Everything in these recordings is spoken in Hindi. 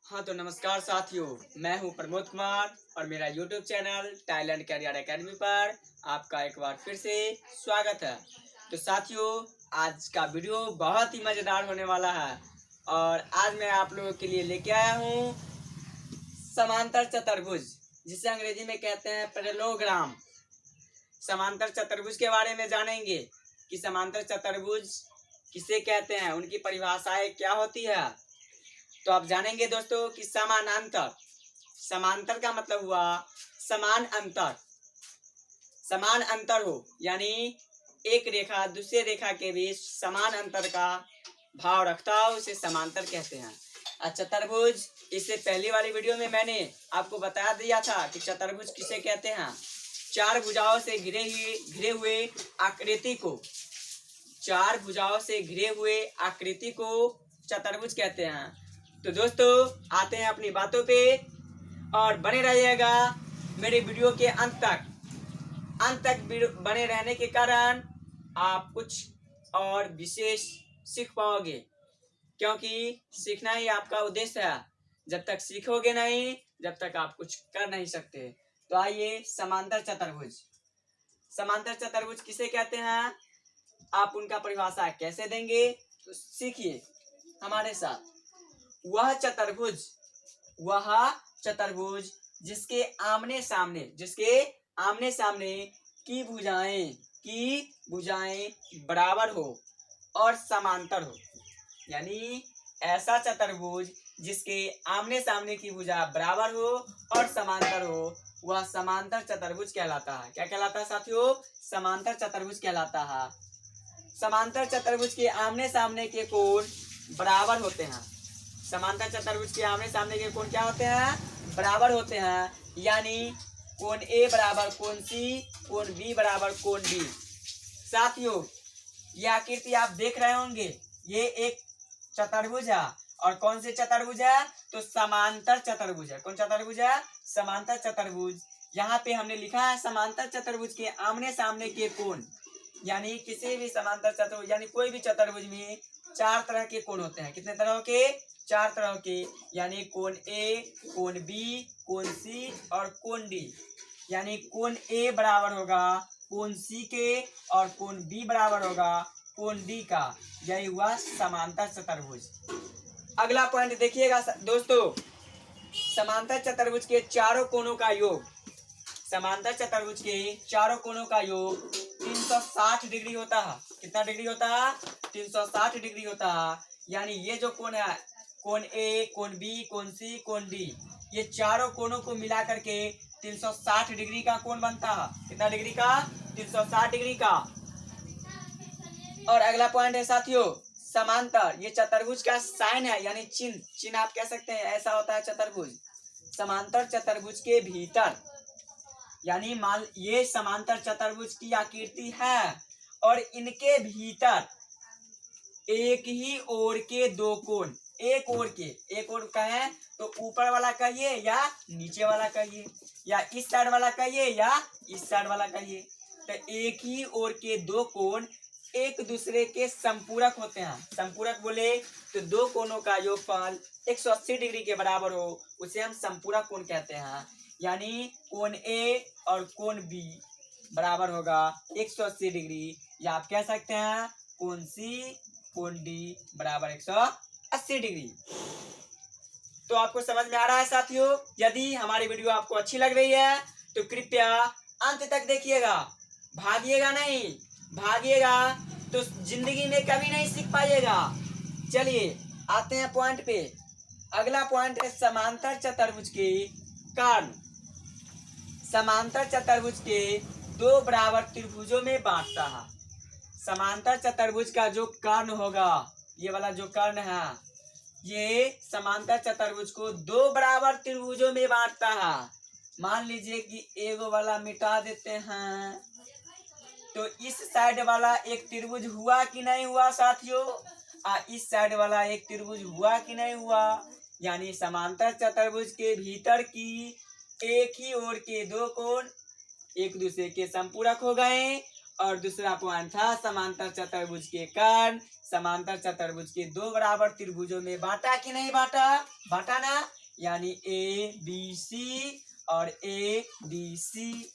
हाँ तो नमस्कार साथियों, मैं हूं प्रमोद कुमार और मेरा YouTube channel talent career academy पर आपका एक बार फिर से स्वागत है। तो साथियों, आज का वीडियो बहुत ही मज़ेदार होने वाला है और आज मैं आप लोगों के लिए लेके आया हूं समांतर चतुर्भुज, जिसे अंग्रेजी में कहते हैं पैरेललोग्राम। समांतर चतुर्भुज के बारे में जानेंगे कि समांतर चतुर्भुज किसे कहते हैं, उनकी परिभाषाएं क्या होती है। तो आप जानेंगे दोस्तों कि समानांतर, समांतर का मतलब हुआ समान अंतर, समान अंतर हो यानी एक रेखा दूसरे रेखा के बीच समान अंतर का भाव रखता हो, उसे समांतर कहते हैं। अच्छा, चतुर्भुज, इससे पहली वाली वीडियो में मैंने आपको बता दिया था कि चतुर्भुज किसे कहते हैं। चार भुजाओं से घिरे हुए आकृति को, चार भुजाओं से घिरे हुए आकृति को चतुर्भुज कहते हैं। तो दोस्तों, आते हैं अपनी बातों पे और बने रहिएगा मेरे वीडियो के अंत तक। बने रहने के कारण आप कुछ और विशेष सीख पाओगे, क्योंकि सीखना ही आपका उद्देश्य है। जब तक सीखोगे नहीं, जब तक आप कुछ कर नहीं सकते। तो आइए, समांतर चतुर्भुज, समांतर चतुर्भुज किसे कहते हैं, आप उनका परिभाषा कैसे देंगे, तो सीखिए हमारे साथ। वह चतुर्भुज जिसके आमने सामने की भुजाएं बराबर हो और समांतर हो, यानी ऐसा चतुर्भुज जिसके आमने सामने की भुजा बराबर हो और समांतर हो, वह समांतर चतुर्भुज कहलाता है। क्या कहलाता है साथियों? समांतर चतुर्भुज कहलाता है। समांतर चतुर्भुज के आमने सामने के कोण बराबर होते हैं। समांतर चतुर्भुज के आमने सामने के कोण क्या होते हैं? बराबर होते हैं, यानी कोण ए बराबर कोण सी, कोण बी बराबर कोण डी। साथियों, यह आकृति आप देख रहे होंगे, ये एक चतुर्भुज है। और कौन से चतुर्भुज है? तो समांतर चतुर्भुज है। कौन चतुर्भुज है? समांतर चतुर्भुज। यहाँ पे हमने लिखा है समांतर चतुर्भुज के आमने सामने के कोण, यानी किसी भी समांतर चतुर्भुज, यानी कोई भी चतुर्भुज में चार तरह के कोण होते हैं। कितने तरह के? चार तरह के, यानी कोण ए, कोण बी, कोण सी और कोण डी। यानी कोण ए बराबर होगा कोण सी के और कोण बी बराबर होगा कोण डी का। यही हुआ समांतर चतुर्भुज। अगला पॉइंट देखिएगा दोस्तों, समांतर चतुर्भुज के चारों कोणों का योग, समांतर चतुर्भुज के चारों कोणों का योग 360 डिग्री होता है। कितना डिग्री होता है? 360 डिग्री होता है। यानी ये जो कोण है, कोण ए, कोण बी, कोण सी, कोण डी, ये चारों कोणों को मिला करके 360 डिग्री का कोण बनता है। कितना डिग्री का? 360 डिग्री का। और अगला पॉइंट है साथियों, समांतर, ये चतुर्भुज का साइन है, यानी चिन्ह आप कह सकते हैं, ऐसा होता है चतुर्भुज। समांतर चतुर्भुज के भीतर, यानी मान ये समांतर चतुर्भुज की आकृति है और इनके भीतर एक ही ओर के दो कोण, एक ओर कहें तो ऊपर वाला कहिए या नीचे वाला कहिए, या इस साइड वाला कहिए या इस साइड वाला कहिए। तो एक ही ओर के दो कोण एक दूसरे के संपूरक होते हैं। संपूरक बोले तो दो कोणों का योगफल 180 डिग्री के बराबर हो, उसे हम संपूरक कोण कहते हैं। यानी कोण ए और कोण बी बराबर होगा 180 डिग्री, या आप कह सकते हैं कोण सी, कोण डी बराबर 180 डिग्री। तो आपको समझ में आ रहा है साथियों? यदि हमारी वीडियो आपको अच्छी लग रही है तो कृपया अंत तक देखिएगा, भागिएगा नहीं। भागिएगा तो जिंदगी में कभी नहीं सीख पाइएगा। चलिए आते हैं पॉइंट पे। अगला पॉइंट है समांतर चतुर्भुज के कर्ण। समांतर चतुर्भुज के दो बराबर त्रिभुजों में बांटता है। समांतर चतुर्भुज का जो कर्ण होगा, ये वाला जो कर्ण है, ये समांतर चतुर्भुज को दो बराबर त्रिभुजों में बांटता है। मान लीजिए कि एगो वाला मिटा देते हैं, तो इस साइड वाला एक त्रिभुज हुआ कि नहीं हुआ साथियों? इस साइड वाला एक त्रिभुज हुआ कि नहीं हुआ? यानी समांतर चतुर्भुज के भीतर की एक ही ओर के दो कोण एक दूसरे के संपूरक हो गए। और दूसरा पॉइंट था समांतर चतुर्भुज के कर्ण समांतर चतुर्भुज के दो बराबर त्रिभुजों में बांटा कि नहीं बांटा? बांटा ना। यानी ए बी सी और ए बी सी।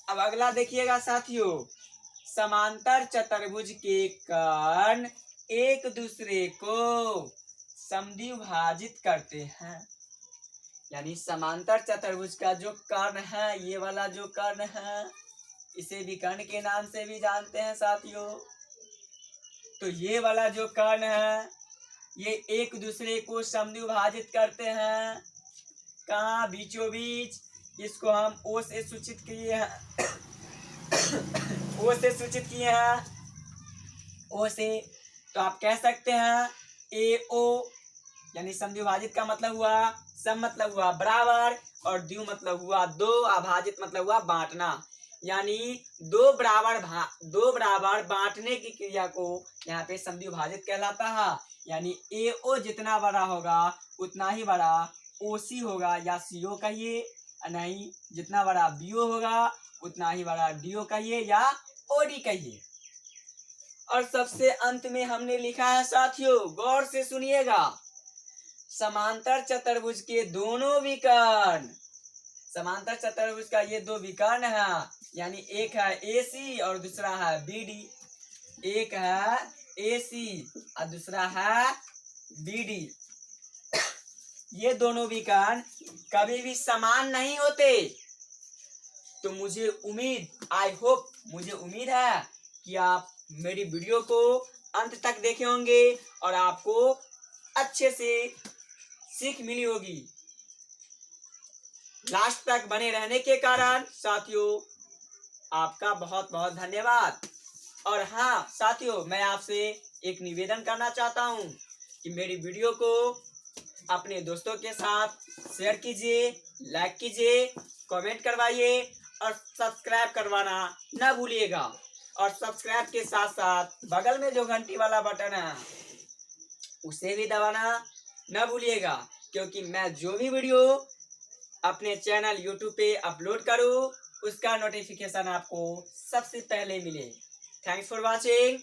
अब अगला देखिएगा साथियों, समांतर चतुर्भुज के कर्ण एक दूसरे को समद्विभाजित करते हैं। यानी समांतर चतुर्भुज का जो कर्ण है, ये वाला जो कर्ण है, इसे विकर्ण के नाम से भी जानते हैं साथियों। तो ये वाला जो कर्ण है, ये एक दूसरे को समद्विभाजित करते हैं। कहाँ? बीचों बीच। इसको हम ओ से सूचित किए हैं ओ से सूचित किए हैं, ओ से। तो आप कह सकते हैं ए ओ, यानी समद्विभाजित का मतलब हुआ, सम मतलब हुआ बराबर, और द्वि मतलब हुआ दो, अभाजित मतलब हुआ बांटना। यानी दो बराबर बांटने की क्रिया को यहाँ पे समद्विभाजित कहलाता है। यानी ए ओ जितना बड़ा होगा उतना ही बड़ा ओ सी होगा, या सी ओ कहिए, नहीं, जितना बड़ा बी ओ होगा उतना ही बड़ा डी ओ कहिए, या ओ डी कहिए। और सबसे अंत में हमने लिखा है साथियों, गौर से सुनिएगा, समांतर चतुर्भुज के दोनों विकर्ण, समांतर चतुर्भुज का ये दो विकर्ण है, यानी एक है ए सी और दूसरा है बी डी। एक है ए सी और दूसरा है बी डी। ये दोनों विकर्ण कभी भी समान नहीं होते। तो मुझे उम्मीद है कि आप मेरी वीडियो को अंत तक देखे होंगे और आपको अच्छे से सीख मिली होगी। लास्ट तक बने रहने के कारण साथियों आपका बहुत बहुत धन्यवाद। और हाँ साथियों, मैं आपसे एक निवेदन करना चाहता हूँ कि मेरी वीडियो को अपने दोस्तों के साथ शेयर कीजिए, लाइक कीजिए, कमेंट करवाइए और सब्सक्राइब करवाना न भूलिएगा। और सब्सक्राइब के साथ साथ बगल में जो घंटी वाला बटन है उसे भी दबाना न भूलिएगा, क्योंकि मैं जो भी वीडियो अपने चैनल YouTube पे अपलोड करूँ उसका नोटिफिकेशन आपको सबसे पहले मिले। Thanks for watching.